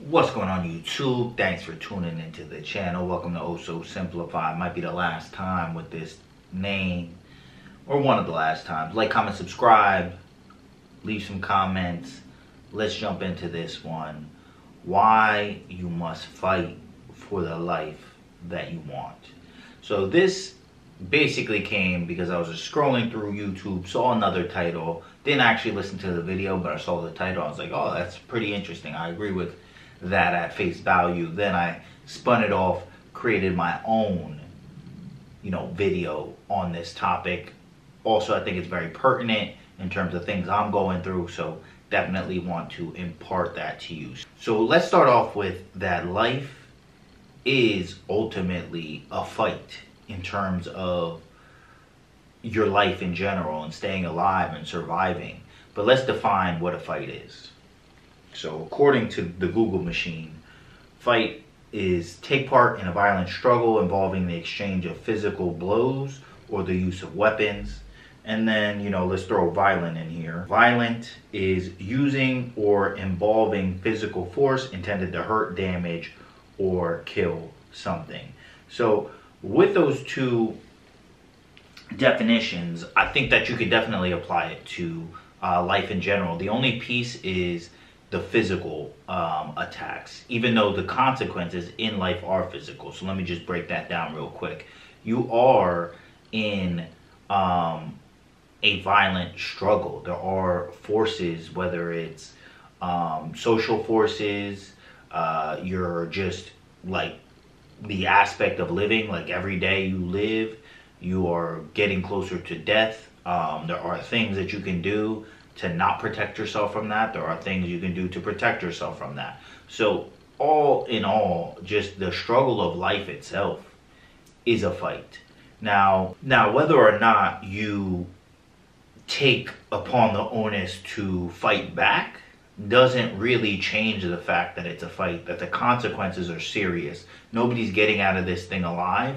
What's going on YouTube? Thanks for tuning into the channel. Welcome to Oh So Simplified. Might be the last time with this name, or one of the last times. Like, comment, subscribe, leave some comments. Let's jump into this one. Why you must fight for the life that you want. So this basically came because I was just scrolling through YouTube, saw another title, didn't actually listen to the video, but I saw the title. I was like, oh, that's pretty interesting. I agree with that at face value. Then I spun it off, created my own, video on this topic. Also, I think it's very pertinent in terms of things I'm going through, so definitely want to impart that to you. So let's start off with that life is ultimately a fight in terms of your life in general and staying alive and surviving. But let's define what a fight is. So according to the Google machine, fight is take part in a violent struggle involving the exchange of physical blows or the use of weapons. And then, let's throw violent in here. Violent is using or involving physical force intended to hurt, damage, or kill something. So with those two definitions, I think that you could definitely apply it to life in general. The only piece is the physical attacks, even though the consequences in life are physical. So let me just break that down real quick. You are in a violent struggle. There are forces, whether it's social forces, you're just like the aspect of living, like every day you live, you are getting closer to death. There are things that you can do to not protect yourself from that. There are things you can do to protect yourself from that. So all in all, just the struggle of life itself is a fight. Now whether or not you take upon the onus to fight back doesn't really change the fact that it's a fight, that the consequences are serious. Nobody's getting out of this thing alive.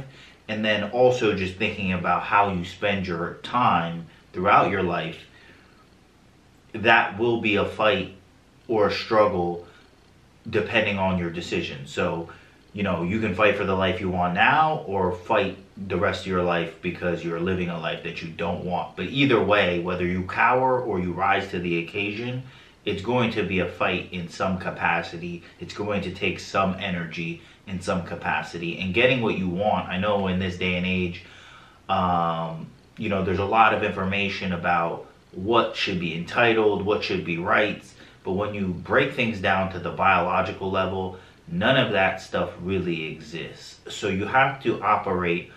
And then also just thinking about how you spend your time throughout your life, that will be a fight or a struggle depending on your decision. So, you can fight for the life you want now or fight the rest of your life because you're living a life that you don't want. But either way, whether you cower or you rise to the occasion, it's going to be a fight in some capacity. It's going to take some energy in some capacity. And getting what you want, I know in this day and age, there's a lot of information about what should be entitled, what should be rights. But when you break things down to the biological level, none of that stuff really exists. So you have to operate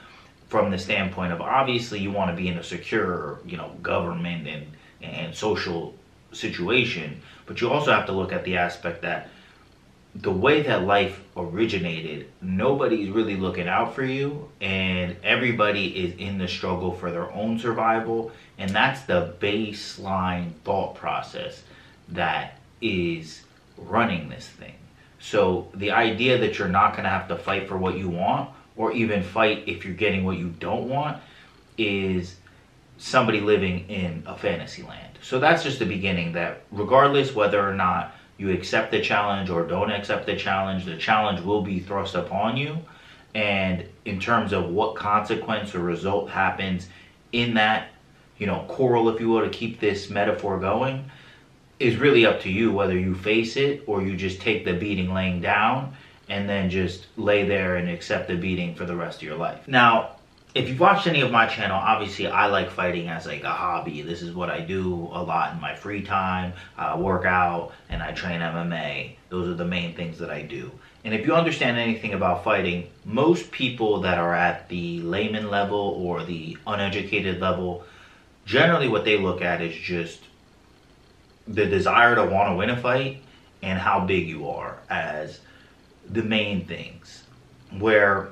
from the standpoint of, obviously you want to be in a secure, government and social situation, but you also have to look at the aspect that the way that life originated, nobody's really looking out for you, and everybody is in the struggle for their own survival. And that's the baseline thought process that is running this thing. So the idea that you're not going to have to fight for what you want, or even fight if you're getting what you don't want, is somebody living in a fantasy land. So that's just the beginning, that regardless whether or not you accept the challenge or don't accept the challenge will be thrust upon you. And in terms of what consequence or result happens in that, quarrel, if you will, to keep this metaphor going, is really up to you, whether you face it or you just take the beating laying down and then just lay there and accept the beating for the rest of your life. Now, if you've watched any of my channel, obviously I like fighting as like a hobby. This is what I do a lot in my free time. I work out and I train MMA. Those are the main things that I do. And if you understand anything about fighting, most people that are at the layman level or the uneducated level, generally what they look at is just the desire to want to win a fight and how big you are as the main things. Where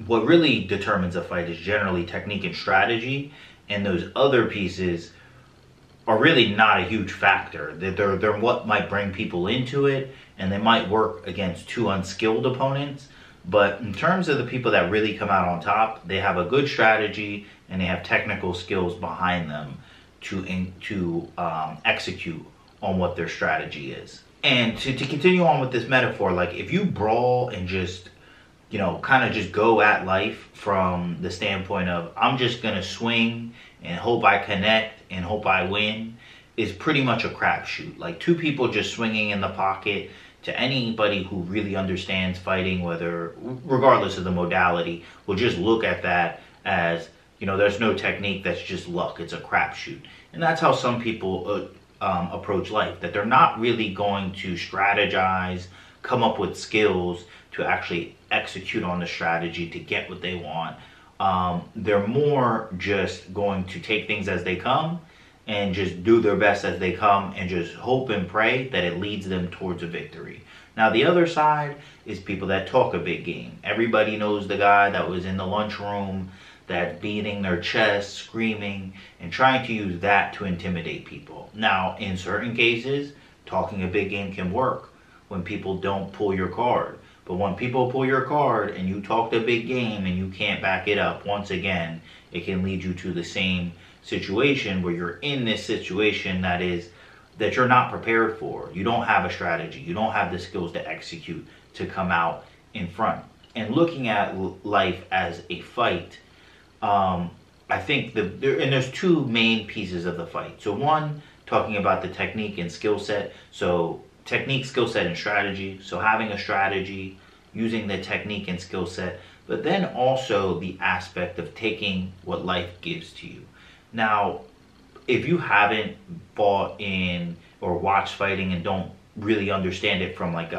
what really determines a fight is generally technique and strategy, and those other pieces are really not a huge factor. They're what might bring people into it, and they might work against two unskilled opponents. But in terms of the people that really come out on top, they have a good strategy and they have technical skills behind them to execute on what their strategy is. And to continue on with this metaphor, like if you brawl and just, kind of just go at life from the standpoint of, I'm just going to swing and hope I connect and hope I win, is pretty much a crapshoot. Like two people just swinging in the pocket, to anybody who really understands fighting, whether, regardless of the modality, will just look at that as, there's no technique, that's just luck. It's a crapshoot. And that's how some people approach life, that they're not really going to strategize, come up with skills to actually execute on the strategy to get what they want. They're more just going to take things as they come and just do their best as they come and just hope and pray that it leads them towards a victory. Now the other side is people that talk a big game. Everybody knows the guy that was in the lunchroom that's beating their chest, screaming, and trying to use that to intimidate people. Now, in certain cases, talking a big game can work when people don't pull your card. But when people pull your card and you talk the big game and you can't back it up, once again, it can lead you to the same situation where you're in this situation that you're not prepared for. You don't have a strategy. You don't have the skills to execute, to come out in front. And looking at life as a fight, I think there's two main pieces of the fight. So one, talking about the technique and skill set. So technique, skill set, and strategy. So having a strategy, using the technique and skill set, but then also the aspect of taking what life gives to you. Now, if you haven't fought in or watched fighting and don't really understand it from like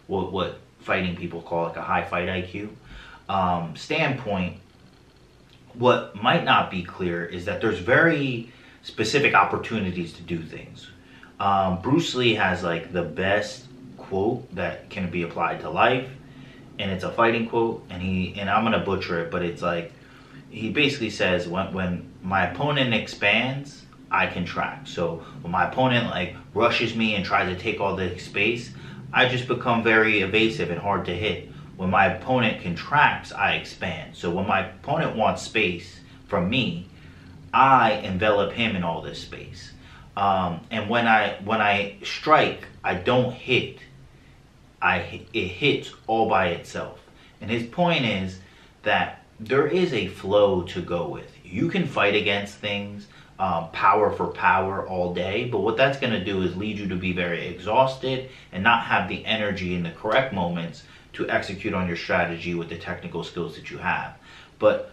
what fighting people call like a high fight IQ standpoint, what might not be clear is that there's very specific opportunities to do things. Bruce Lee has like the best quote that can be applied to life, and it's a fighting quote, and I'm gonna butcher it, but it's like, he basically says, when my opponent expands, I contract. So when my opponent like rushes me and tries to take all the space, I just become very evasive and hard to hit. When my opponent contracts, I expand. So when my opponent wants space from me, I envelop him in all this space. And when I strike, I don't hit. It hits all by itself. And his point is that there is a flow to go with. You can fight against things, power for power all day, but what that's going to do is lead you to be very exhausted and not have the energy in the correct moments to execute on your strategy with the technical skills that you have. But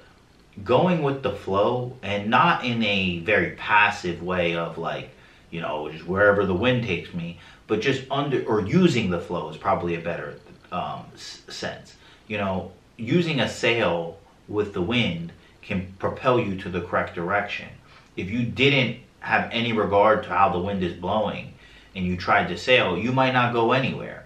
going with the flow, and not in a very passive way of like, just wherever the wind takes me, but just using the flow is probably a better sense. Using a sail with the wind can propel you to the correct direction. If you didn't have any regard to how the wind is blowing and you tried to sail, you might not go anywhere.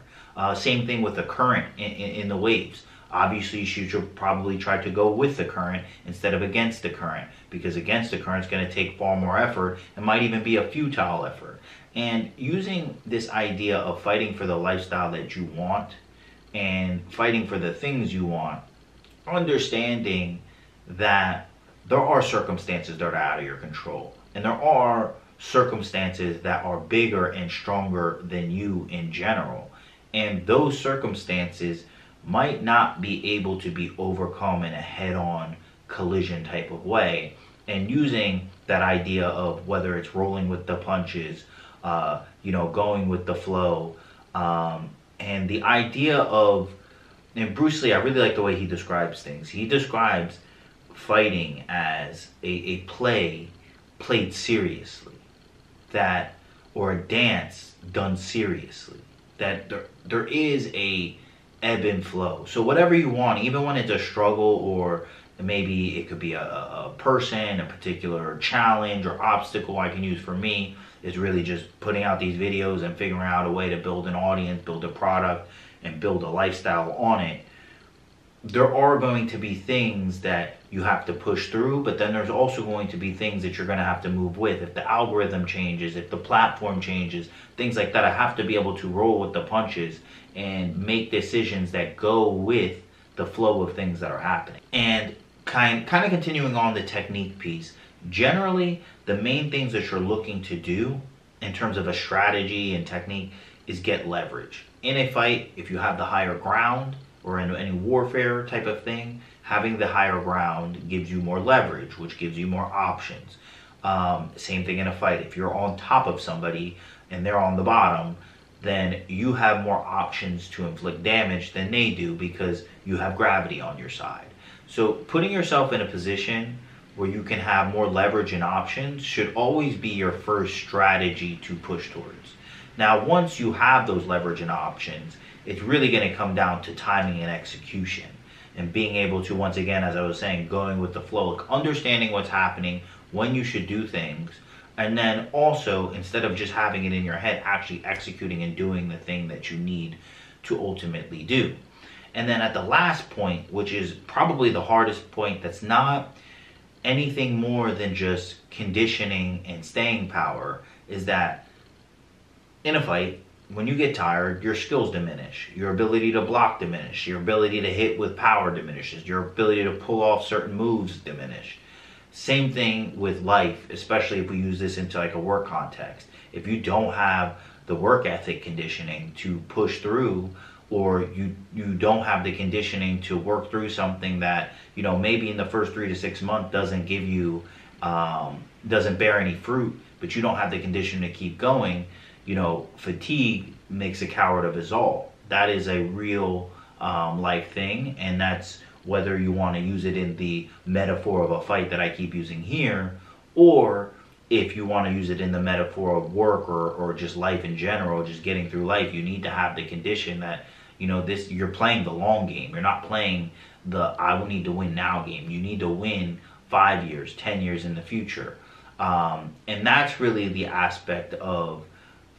Same thing with the current in the waves. Obviously, you should probably try to go with the current instead of against the current, because against the current is going to take far more effort and might even be a futile effort. And using this idea of fighting for the lifestyle that you want and fighting for the things you want, understanding that there are circumstances that are out of your control, and there are circumstances that are bigger and stronger than you in general, and those circumstances might not be able to be overcome in a head-on collision type of way. And using that idea of whether it's rolling with the punches, going with the flow, and the idea of, and Bruce Lee, I really like the way he describes things. He describes fighting as a play played seriously, or a dance done seriously, that there is a ebb and flow. So whatever you want, even when it's a struggle, or maybe it could be a person, a particular challenge or obstacle I can use for me, is really just putting out these videos and figuring out a way to build an audience, build a product, and build a lifestyle on it. There are going to be things that you have to push through, but then there's also going to be things that you're going to have to move with. If the algorithm changes, if the platform changes, things like that, I have to be able to roll with the punches and make decisions that go with the flow of things that are happening. And kind of continuing on the technique piece, generally the main things that you're looking to do in terms of a strategy and technique is get leverage. In a fight, if you have the higher ground, or in any warfare type of thing, having the higher ground gives you more leverage, which gives you more options. Same thing in a fight. If you're on top of somebody and they're on the bottom, then you have more options to inflict damage than they do because you have gravity on your side. So putting yourself in a position where you can have more leverage and options should always be your first strategy to push towards. Now, once you have those leverage and options, it's really going to come down to timing and execution and being able to, once again, as I was saying, going with the flow, like understanding what's happening, when you should do things, and then also, instead of just having it in your head, actually executing and doing the thing that you need to ultimately do. And then at the last point, which is probably the hardest point, that's not anything more than just conditioning and staying power, is that in a fight, when you get tired, your skills diminish. Your ability to block diminishes. Your ability to hit with power diminishes. Your ability to pull off certain moves diminish. Same thing with life, especially if we use this into like a work context. If you don't have the work ethic conditioning to push through, or you don't have the conditioning to work through something that, you know, maybe in the first 3 to 6 months doesn't give you, doesn't bear any fruit, but you don't have the condition to keep going, you know, fatigue makes a coward of us all. That is a real life thing, and that's whether you want to use it in the metaphor of a fight that I keep using here, or if you want to use it in the metaphor of work or just life in general, just getting through life. You need to have the condition that, you know, this, you're playing the long game. You're not playing the I will need to win now game. You need to win 5 years, 10 years in the future. And that's really the aspect of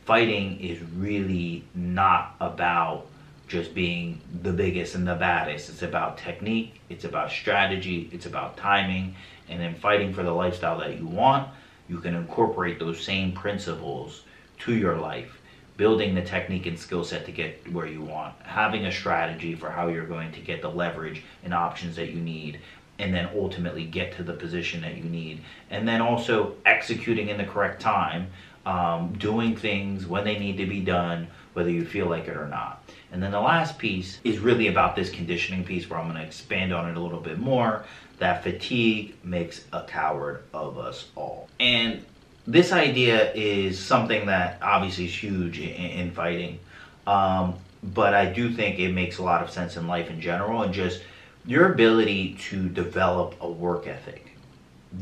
fighting, is really not about just being the biggest and the baddest. It's about technique, it's about strategy, it's about timing, and then fighting for the lifestyle that you want. You can incorporate those same principles to your life, building the technique and skill set to get where you want, having a strategy for how you're going to get the leverage and options that you need, and then ultimately get to the position that you need, and then also executing in the correct time, doing things when they need to be done, whether you feel like it or not. And then the last piece is really about this conditioning piece, where I'm going to expand on it a little bit more, that fatigue makes a coward of us all. And this idea is something that obviously is huge in fighting, but I do think it makes a lot of sense in life in general, and just your ability to develop a work ethic,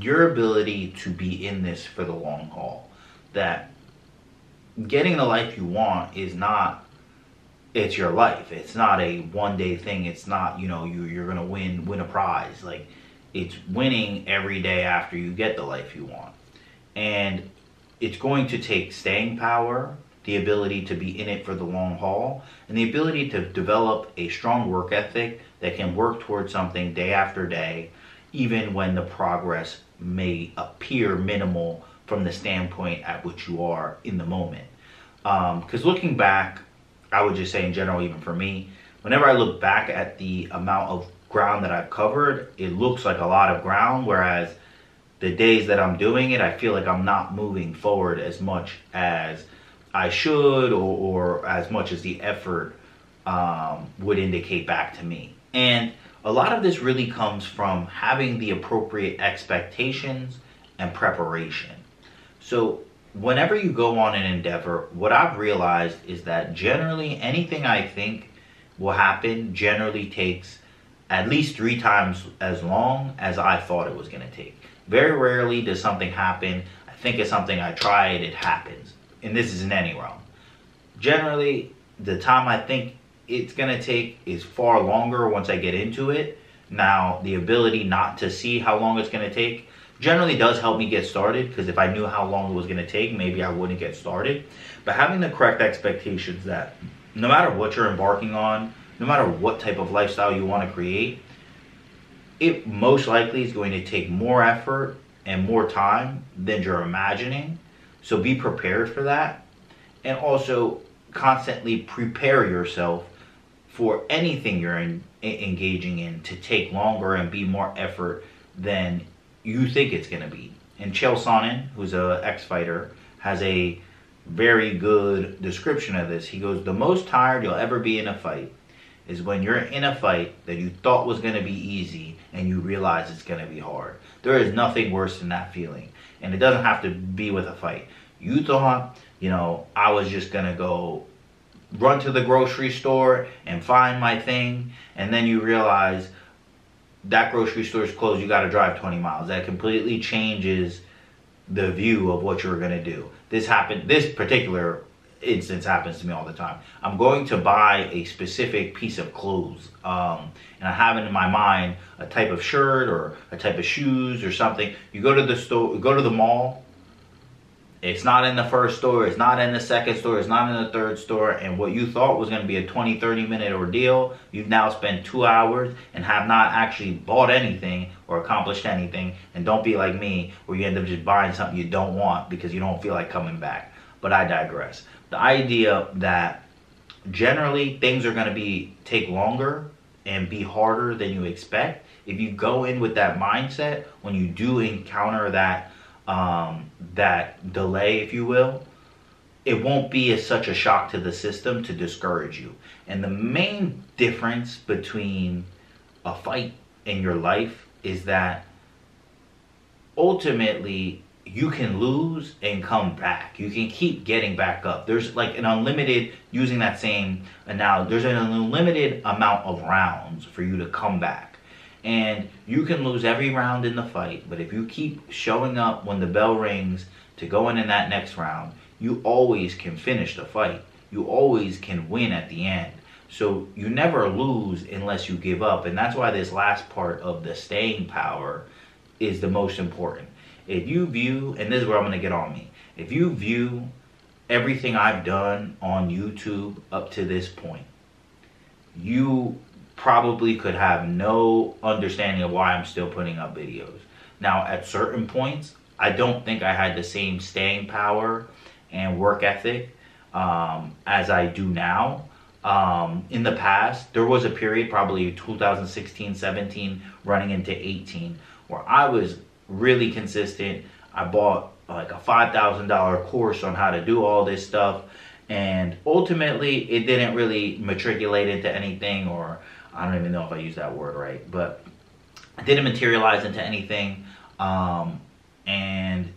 your ability to be in this for the long haul, that getting the life you want is not, it's your life. It's not a one-day thing. It's not, you know, you're gonna win a prize. Like, it's winning every day after you get the life you want. And it's going to take staying power, the ability to be in it for the long haul, and the ability to develop a strong work ethic that can work towards something day after day, even when the progress may appear minimal from the standpoint at which you are in the moment. Because looking back, I would just say in general, even for me, whenever I look back at the amount of ground that I've covered, it looks like a lot of ground, whereas the days that I'm doing it, I feel like I'm not moving forward as much as I should, or as much as the effort would indicate back to me. And a lot of this really comes from having the appropriate expectations and preparation. So whenever you go on an endeavor, what I've realized is that generally anything I think will happen generally takes at least 3 times as long as I thought it was going to take. Very rarely does something happen, I think it's something, I try it, it happens. And this is in any realm. Generally, the time I think it's going to take is far longer once I get into it. Now, the ability not to see how long it's going to take generally does help me get started, because if I knew how long it was going to take, maybe I wouldn't get started. But having the correct expectations that no matter what you're embarking on, no matter what type of lifestyle you want to create, it most likely is going to take more effort and more time than you're imagining. So be prepared for that, and also constantly prepare yourself for anything you're engaging in to take longer and be more effort than you think it's going to be. And Chael Sonnen, who's an ex-fighter, has a very good description of this. He goes, the most tired you'll ever be in a fight is when you're in a fight that you thought was going to be easy and you realize it's going to be hard. There is nothing worse than that feeling. And it doesn't have to be with a fight. You thought, I was just going to go run to the grocery store and find my thing, and then you realize that grocery store is closed. You got to drive 20 miles. That completely changes the view of what you're going to do. This particular instance happens to me all the time. I'm going to buy a specific piece of clothes, and I have it in my mind a type of shirt or a type of shoes or something. You go to the store, go to the mall. It's not in the first store, it's not in the second store, it's not in the third store, and what you thought was going to be a 20-30 minute ordeal, you've now spent 2 hours and have not actually bought anything or accomplished anything. And don't be like me, where you end up just buying something you don't want because you don't feel like coming back. But I digress. The idea that generally things are going to take longer and be harder than you expect, if you go in with that mindset, when you do encounter that delay, if you will, it won't be such a shock to the system to discourage you. And the main difference between a fight in your life is that ultimately you can lose and come back. You can keep getting back up. There's like an unlimited, using that same analogy, there's an unlimited amount of rounds for you to come back. And you can lose every round in the fight, but if you keep showing up when the bell rings to go in that next round, you always can finish the fight. You always can win at the end. So you never lose unless you give up. And that's why this last part of the staying power is the most important. If you view, and this is where I'm going to get on me, if you view everything I've done on YouTube up to this point, you probably could have no understanding of why I'm still putting up videos. Now, at certain points, I don't think I had the same staying power and work ethic as I do now. In the past, there was a period, probably 2016, 17, running into 18, where I was really consistent. I bought like a $5,000 course on how to do all this stuff, and ultimately it didn't really matriculate into anything, or I don't even know if I use that word right, but it didn't materialize into anything. And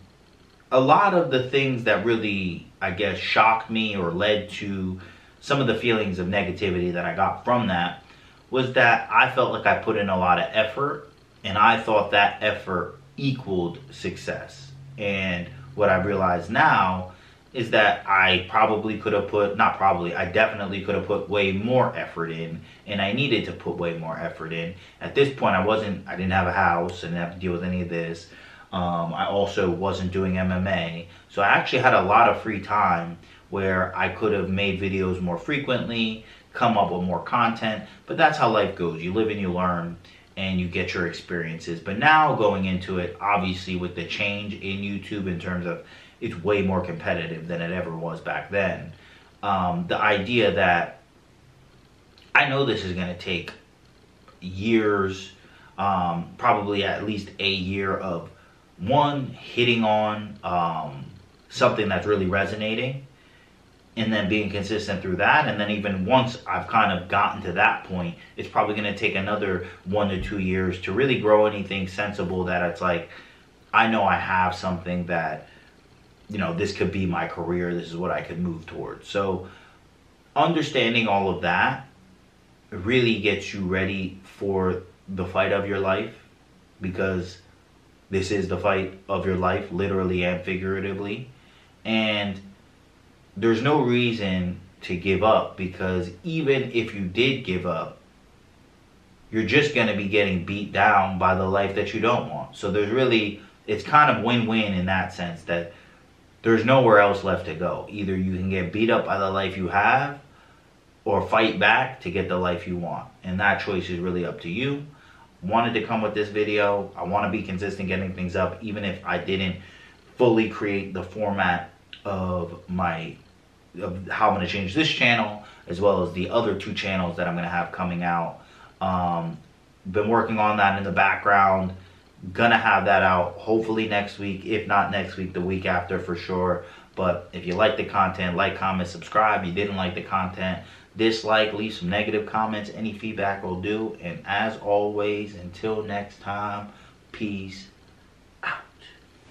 a lot of the things that really, I guess, shocked me or led to some of the feelings of negativity that I got from that was that I felt like I put in a lot of effort, and I thought that effort equaled success. And what I realize now is that I probably could have put, not probably, I definitely could have put way more effort in, and I needed to put way more effort in. At this point, I didn't have a house, I didn't have to deal with any of this. I also wasn't doing MMA, so I actually had a lot of free time where I could have made videos more frequently, come up with more content, but that's how life goes. You live and you learn, and you get your experiences. But now going into it, obviously with the change in YouTube in terms of it's way more competitive than it ever was back then. The idea that I know this is going to take years, probably at least a year of one, hitting on something that's really resonating, and then being consistent through that. And then even once I've kind of gotten to that point, it's probably going to take another 1 to 2 years to really grow anything sensible that it's like, I know I have something that, this could be my career, this is what I could move towards. So understanding all of that really gets you ready for the fight of your life, because this is the fight of your life, literally and figuratively. And there's no reason to give up, because even if you did give up, you're just going to be getting beat down by the life that you don't want. So it's kind of win-win in that sense, that there's nowhere else left to go. Either you can get beat up by the life you have, or fight back to get the life you want. And that choice is really up to you. Wanted to come with this video. I want to be consistent getting things up, even if I didn't fully create the format of how I'm going to change this channel, as well as the other 2 channels that I'm going to have coming out. Been working on that in the background. Gonna have that out hopefully next week, if not next week, the week after for sure. But if you like the content, like, comment, subscribe. You didn't like the content, dislike, leave some negative comments. Any feedback will do. And as always, until next time, peace